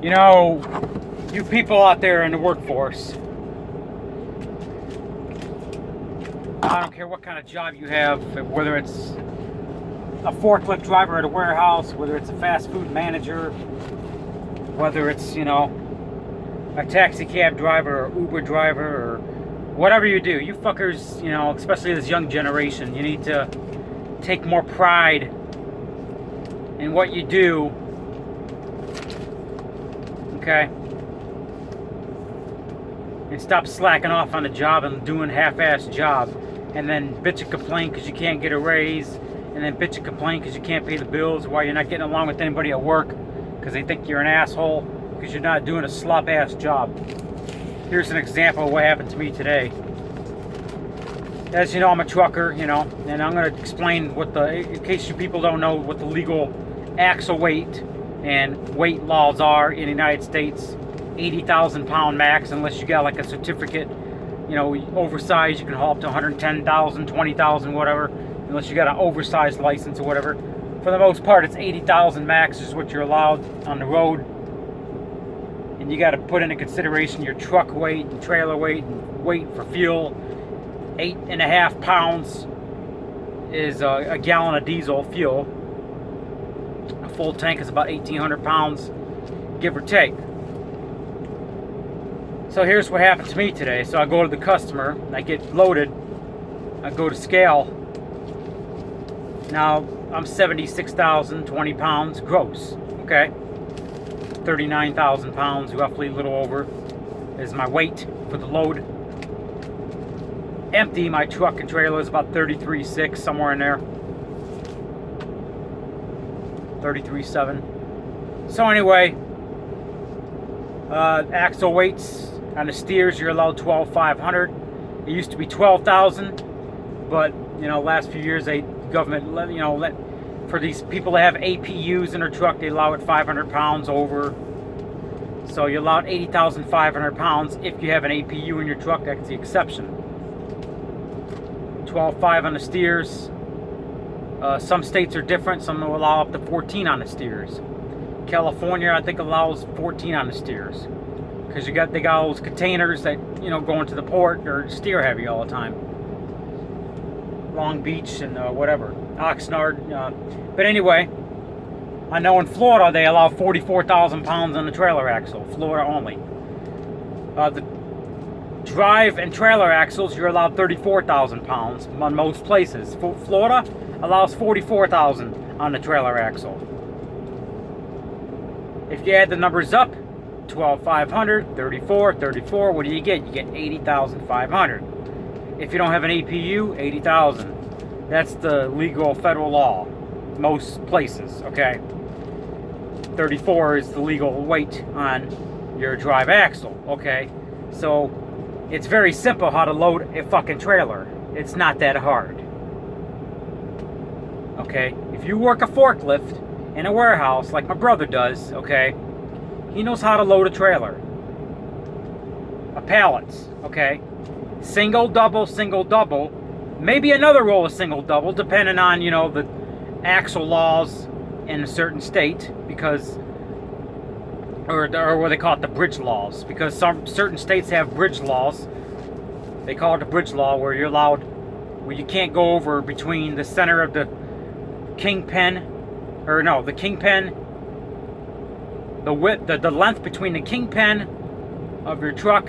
You know, you people out there in the workforce, I don't care what kind of job you have, whether it's a forklift driver at a warehouse, whether it's a fast food manager, whether it's, you know, a taxi cab driver or Uber driver or whatever you do, you fuckers, you know, especially this young generation, you need to take more pride in what you do. Okay? And stop slacking off on the job and doing half-assed job. And then bitch and complain because you can't get a raise. And then bitch and complain because you can't pay the bills while you're not getting along with anybody at work because they think you're an asshole because you're not doing a slop-ass job. Here's an example of what happened to me today. As you know, I'm a trucker, you know, and I'm going to explain what in case you people don't know, what the legal axle weight and weight laws are in the United States. 80,000 pound max, unless you got like a certificate, you know, oversized, you can haul up to 110,000, 20,000, whatever, unless you got an oversized license or whatever. For the most part, it's 80,000 max is what you're allowed on the road. And you got to put into consideration your truck weight and trailer weight and weight for fuel. 8.5 pounds is a gallon of diesel fuel. A full tank is about 1,800 pounds, give or take. So here's what happened to me today. So I go to the customer, I get loaded, I go to scale. Now I'm 76,020 pounds gross, okay? 39,000 pounds, roughly a little over, is my weight for the load. Empty, my truck and trailer is about 33.6, somewhere in there. 33.7. So anyway, axle weights on the steers, you're allowed 12,500. It used to be 12,000, but you know, last few years they government let for these people that have APUs in their truck, they allow it 500 pounds over. So you're allowed 80,500 pounds if you have an APU in your truck. That's the exception. 12.5 on the steers. Some states are different. Some will allow up to 14 on the steers. California, I think, allows 14 on the steers because they got all those containers that, you know, go into the port or steer heavy all the time. Long Beach and whatever, Oxnard. But anyway, I know in Florida they allow 44,000 pounds on the trailer axle. Florida only. The drive and trailer axles, you're allowed 34,000 pounds on most places. Florida allows 44,000 on the trailer axle. If you add the numbers up, 12,500, 34, what do you get? You get 80,500. If you don't have an APU, 80,000. That's the legal federal law, most places, okay? 34 is the legal weight on your drive axle, okay? So it's very simple how to load a fucking trailer. It's not that hard. Okay? If you work a forklift in a warehouse like my brother does, okay? He knows how to load a trailer. A pallets, okay? Single, double, maybe another roll of single, double, depending on, you know, the axle laws in a certain state, because, or what they call it, the bridge laws, because some certain states have bridge laws. They call it the bridge law, where you're allowed, where you can't go over between the center of the kingpin, the kingpin, the width, the length between the kingpin of your truck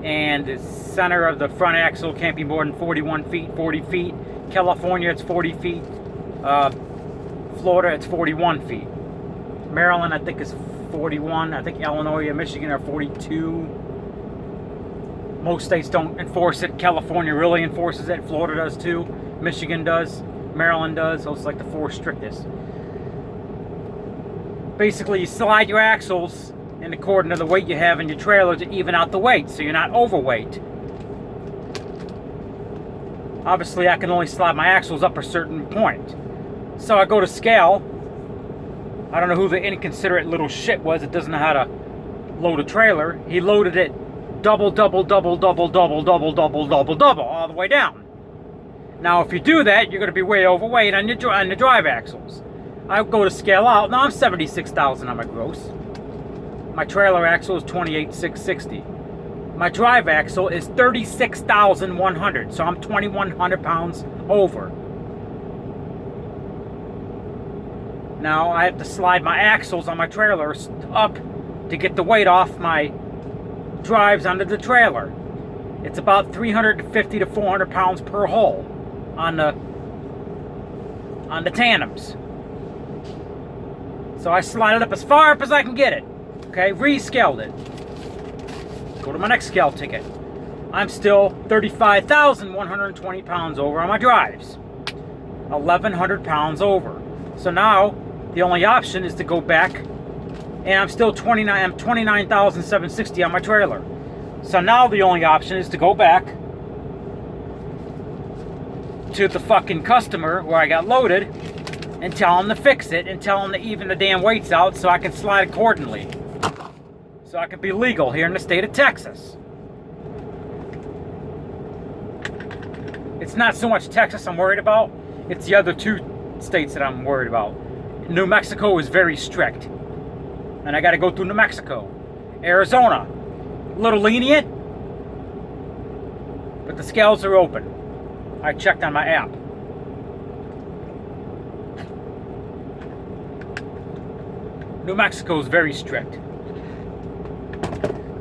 and the center of the front axle can't be more than 41 feet, 40 feet. California, it's 40 feet. Florida, it's 41 feet. Maryland, I think, is 41. I think Illinois and Michigan are 42. Most states don't enforce it. California really enforces it. Florida does too. Michigan does. Maryland does. Those are like the four strictest. Basically, you slide your axles in according to the weight you have in your trailer to even out the weight, so you're not overweight. Obviously, I can only slide my axles up a certain point. So I go to scale. I don't know who the inconsiderate little shit was that doesn't know how to load a trailer. He loaded it double, all the way down. Now, if you do that, you're going to be way overweight on the drive axles. I go to scale out. Now I'm 76,000 on my gross. My trailer axle is 28,660. My drive axle is 36,100, so I'm 2,100 pounds over. Now I have to slide my axles on my trailers up to get the weight off my drives onto the trailer. It's about 350 to 400 pounds per hole on the tandems. So I slide it up as far up as I can get it. Okay, rescaled it. Go to my next scale ticket. I'm still 35,120 pounds over on my drives. 1,100 pounds over. So now the only option is to go back, and I'm still 29,760 on my trailer. So now the only option is to go back to the fucking customer where I got loaded and tell them to fix it and tell them to even the damn weights out so I can slide accordingly. So I can be legal here in the state of Texas. It's not so much Texas I'm worried about, it's the other two states that I'm worried about. New Mexico is very strict, and I got to go through New Mexico. Arizona, a little lenient, but the scales are open. I checked on my app. New Mexico is very strict,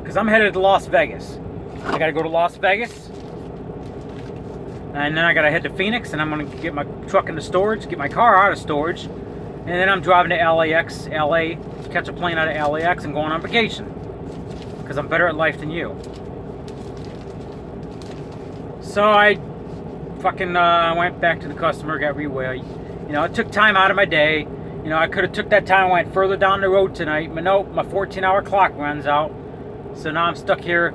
because I'm headed to Las Vegas. I got to go to Las Vegas, and then I got to head to Phoenix, and I'm going to get my truck into storage, get my car out of storage, and then I'm driving to LA, catch a plane out of LAX and going on vacation. Because I'm better at life than you. So I fucking went back to the customer, got reweighed. You know, it took time out of my day. You know, I could have took that time and went further down the road tonight. But nope, my 14-hour clock runs out. So now I'm stuck here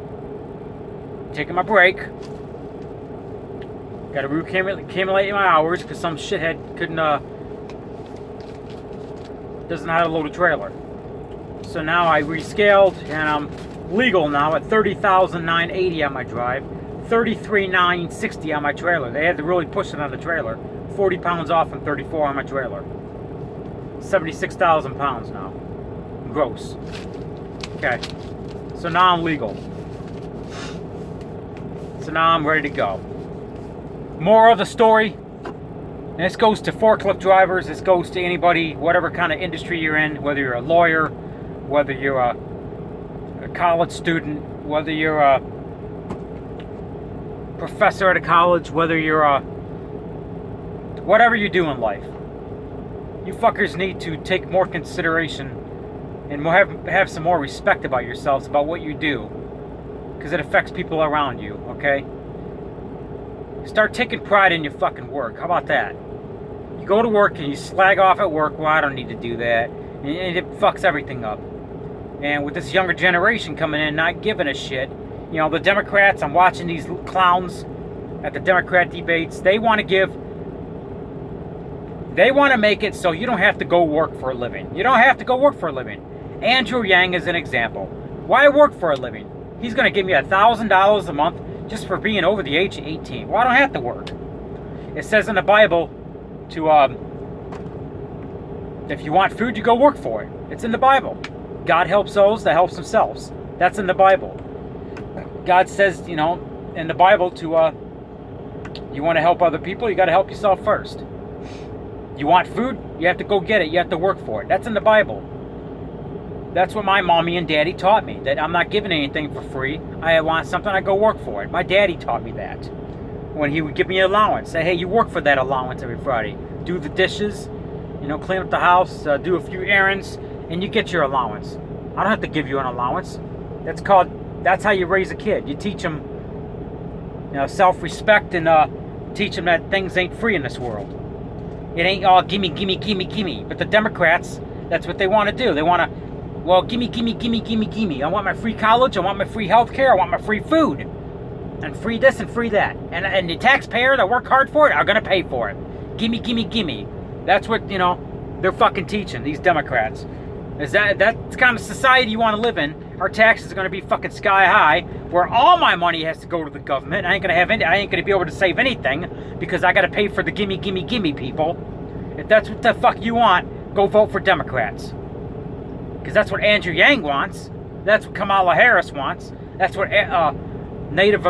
taking my break. Got to accumulate my hours because some shithead couldn't doesn't know how to load a trailer. So now I rescaled and I'm legal now at 30,980 on my drive, 33,960 on my trailer. They had to really push it on the trailer. 40 pounds off and 34 on my trailer. 76,000 pounds now. Gross. Okay. So now I'm legal. So now I'm ready to go. More of the story. And this goes to forklift drivers, this goes to anybody, whatever kind of industry you're in, whether you're a lawyer, whether you're a college student, whether you're a professor at a college, whether you're a whatever you do in life. You fuckers need to take more consideration and have some more respect about yourselves, about what you do, because it affects people around you, okay? Start taking pride in your fucking work. How about that? You go to work and you slag off at work. Well, I don't need to do that. And it fucks everything up. And with this younger generation coming in, not giving a shit. You know, the Democrats, I'm watching these clowns at the Democrat debates. They want to make it so you don't have to go work for a living. You don't have to go work for a living. Andrew Yang is an example. Why work for a living? He's going to give me $1,000 a month just for being over the age of 18. Well, I don't have to work. It says in the Bible to, if you want food, you go work for it. It's in the Bible. God helps those that helps themselves. That's in the Bible. God says, you know, in the Bible to, you want to help other people, you got to help yourself first. You want food, you have to go get it. You have to work for it. That's in the Bible. That's what my mommy and daddy taught me, that I'm not giving anything for free. I want something, I go work for it. My daddy taught me that. When he would give me an allowance, say, hey, you work for that allowance every Friday. Do the dishes, you know, clean up the house, do a few errands, and you get your allowance. I don't have to give you an allowance. That's how you raise a kid. You teach them, you know, self-respect, and teach them that things ain't free in this world. It ain't all gimme, gimme, gimme, gimme. But the Democrats, that's what they want to do. They want to, well, gimme, gimme, gimme, gimme, gimme. I want my free college, I want my free health care, I want my free food. And free this and free that. And the taxpayer that work hard for it are going to pay for it. Gimme, gimme, gimme. That's what, you know, they're fucking teaching, these Democrats. Is that's the kind of society you want to live in. Our taxes are going to be fucking sky high, where all my money has to go to the government. I ain't going to be able to save anything, because I got to pay for the gimme, gimme, gimme people. If that's what the fuck you want, go vote for Democrats. Because that's what Andrew Yang wants. That's what Kamala Harris wants. That's what fake Native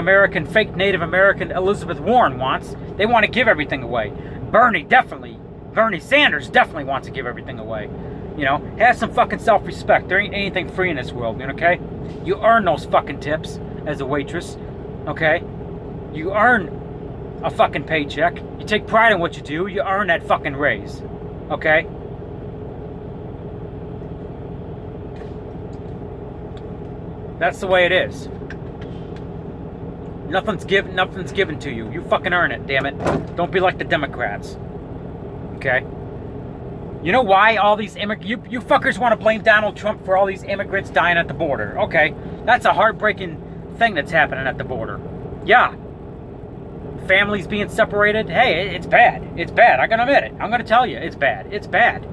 American Elizabeth Warren wants. They want to give everything away. Bernie Sanders definitely wants to give everything away. You know, have some fucking self-respect. There ain't anything free in this world, okay? You earn those fucking tips as a waitress, okay? You earn a fucking paycheck. You take pride in what you do. You earn that fucking raise, okay? That's the way it is. Nothing's given to you. You fucking earn it, damn it. Don't be like the Democrats. Okay? You know why all these you fuckers want to blame Donald Trump for all these immigrants dying at the border. Okay. That's a heartbreaking thing that's happening at the border. Yeah. Families being separated. Hey, it's bad. It's bad. I'm going to admit it. I'm going to tell you. It's bad. It's bad.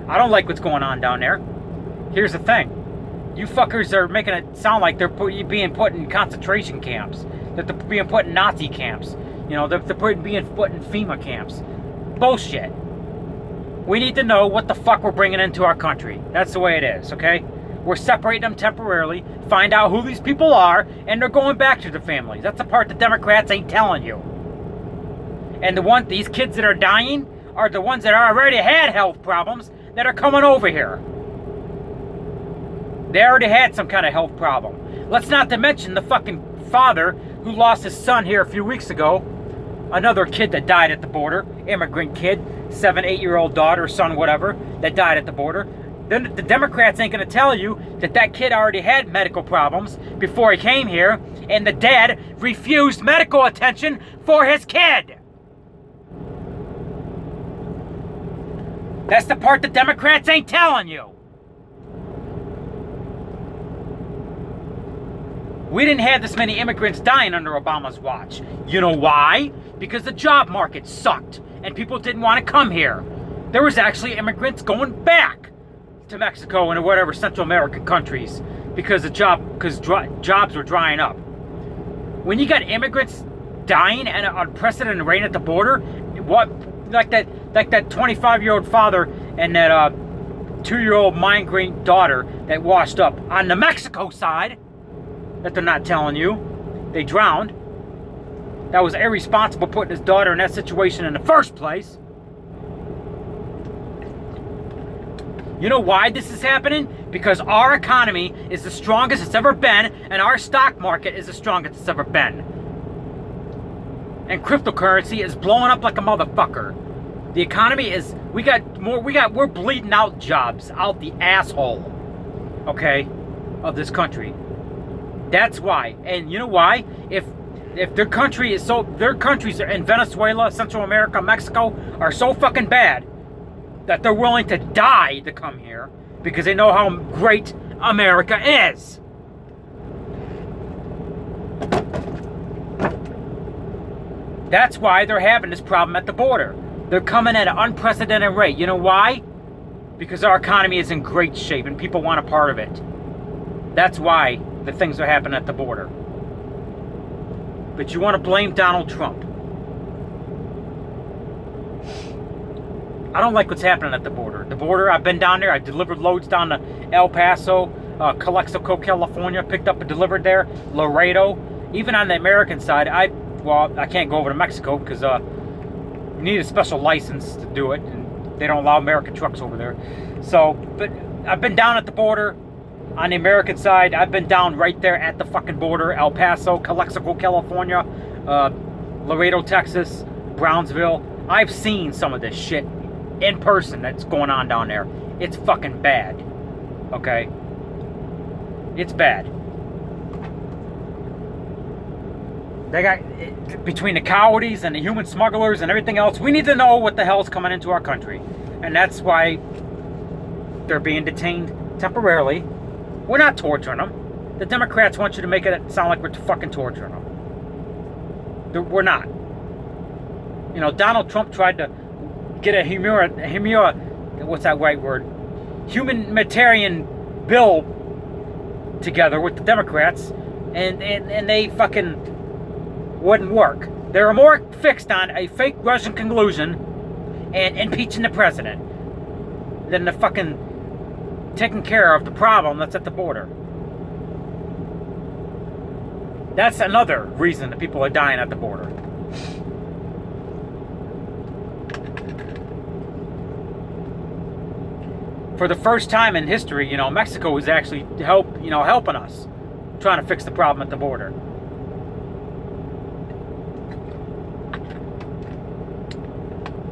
I don't like what's going on down there. Here's the thing. You fuckers are making it sound like they're being put in concentration camps. That they're being put in Nazi camps. You know, they're being put in FEMA camps. Bullshit. We need to know what the fuck we're bringing into our country. That's the way it is, okay? We're separating them temporarily, find out who these people are, and they're going back to their families. That's the part the Democrats ain't telling you. And these kids that are dying are the ones that already had health problems that are coming over here. They already had some kind of health problem. Let's not to mention the fucking father who lost his son here a few weeks ago. Another kid that died at the border. Immigrant kid. 7-8-year-old daughter, son, whatever, that died at the border. Then the Democrats ain't going to tell you that kid already had medical problems before he came here, and the dad refused medical attention for his kid. That's the part the Democrats ain't telling you. We didn't have this many immigrants dying under Obama's watch. You know why? Because the job market sucked and people didn't want to come here. There was actually immigrants going back to Mexico and whatever Central American countries because jobs were drying up. When you got immigrants dying at an unprecedented rate at the border, like that 25-year-old father and that 2-year-old migrant daughter that washed up on the Mexico side, that they're not telling you, they drowned. That was irresponsible putting his daughter in that situation in the first place. You know why this is happening? Because our economy is the strongest it's ever been, and our stock market is the strongest it's ever been. And cryptocurrency is blowing up like a motherfucker. The economy is, we're bleeding out jobs out the asshole, okay, of this country. That's why. And you know why? If their countries in Venezuela, Central America, Mexico are so fucking bad that they're willing to die to come here because they know how great America is. That's why they're having this problem at the border. They're coming at an unprecedented rate. You know why? Because our economy is in great shape and people want a part of it. That's why the things are happening at the border. But you want to blame Donald Trump. I don't like what's happening at the border. The border, I've been down there. I delivered loads down to El Paso, Calexico, California. Picked up and delivered there. Laredo. Even on the American side, I can't go over to Mexico because you need a special license to do it. And they don't allow American trucks over there. So, but I've been down at the border. On the American side, I've been down right there at the fucking border. El Paso, Calexico, California, Laredo, Texas, Brownsville. I've seen some of this shit in person that's going on down there. It's fucking bad. Okay? It's bad. They got, between the coyotes and the human smugglers and everything else, we need to know what the hell's coming into our country. And that's why they're being detained temporarily. We're not torturing them. The Democrats want you to make it sound like we're fucking torturing them. We're not. You know, Donald Trump tried to get a what's that right word? Humanitarian bill together with the Democrats, and they fucking wouldn't work. They were more fixed on a fake Russian collusion and impeaching the president than the fucking taking care of the problem that's at the border. That's another reason that people are dying at the border. For the first time in history, you know, Mexico is actually helping us, trying to fix the problem at the border.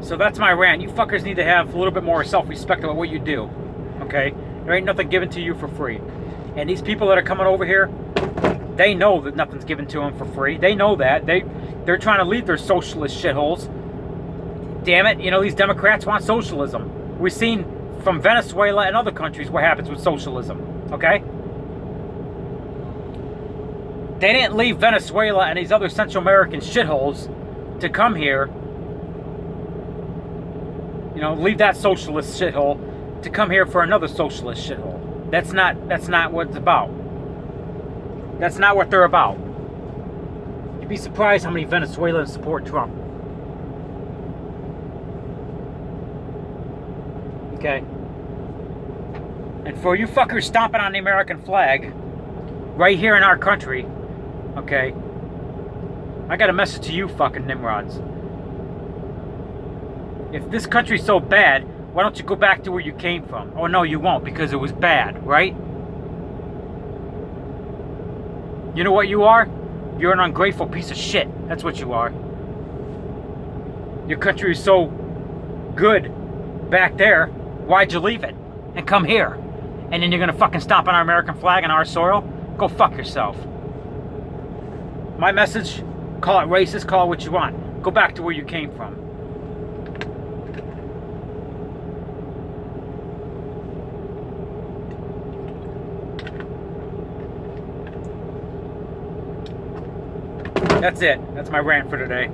So that's my rant. You fuckers need to have a little bit more self-respect about what you do. Okay? There ain't nothing given to you for free. And these people that are coming over here, they know that nothing's given to them for free. They know that. They're trying to leave their socialist shitholes. Damn it, you know, these Democrats want socialism. We've seen from Venezuela and other countries what happens with socialism. Okay? They didn't leave Venezuela and these other Central American shitholes to come here. You know, leave that socialist shithole to come here for another socialist shithole. That's not what it's about. That's not what they're about. You'd be surprised how many Venezuelans support Trump. Okay? And for you fuckers stomping on the American flag right here in our country, okay, I got a message to you fucking Nimrods. If this country's so bad, why don't you go back to where you came from? Oh no, you won't, because it was bad, right? You know what you are? You're an ungrateful piece of shit. That's what you are. Your country is so good back there, why'd you leave it? And come here? And then you're gonna fucking stomp on our American flag and our soil? Go fuck yourself. My message, call it racist, call it what you want. Go back to where you came from. That's it. That's my rant for today.